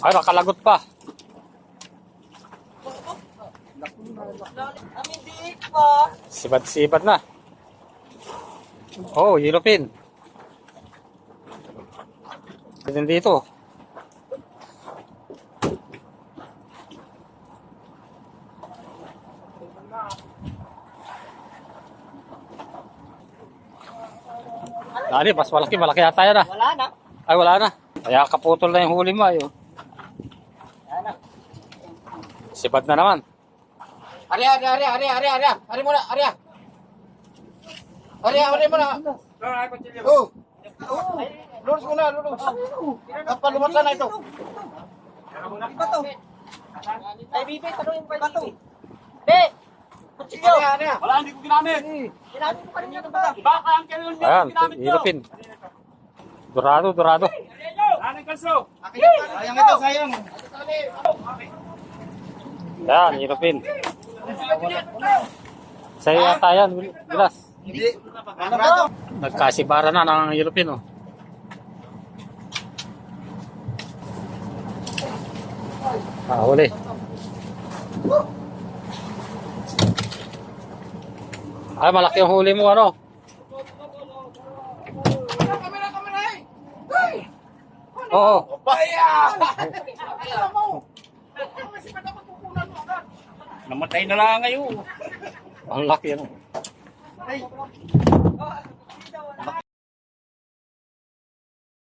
Ay, nakalagot pa. Sipat-sipat na. Oh, yellow pin. Ganyan dito. Nani, mas malaki yata yan ah. Wala na. Ay, wala na. Kaya kaputol na yung huli mo ayo. Sipat na naman. Ari muna, ari. Ari muna. Oh. Lulus muna, lulus. Kapalumatan na ito. Bato. Ay, bibi, tanong yung bato. Be! Kutsilyo! Wala, hindi ko ginamit. Ginamit ko kanina ito ba? Baka ang kailan niyo Ayan, ginamit ko. yellow pin. Dorado. Anong kalso? Sayang ito, sayang. Yan, yellow pin. Sa'yo yata yan, Bilas. Hindi. Ano? Nagkasibara na ng yellow pin, oh. Huli. Ay, malaki yung huli mo, ano? Oo. Namatay na lang ngayon. Ang laki, ano?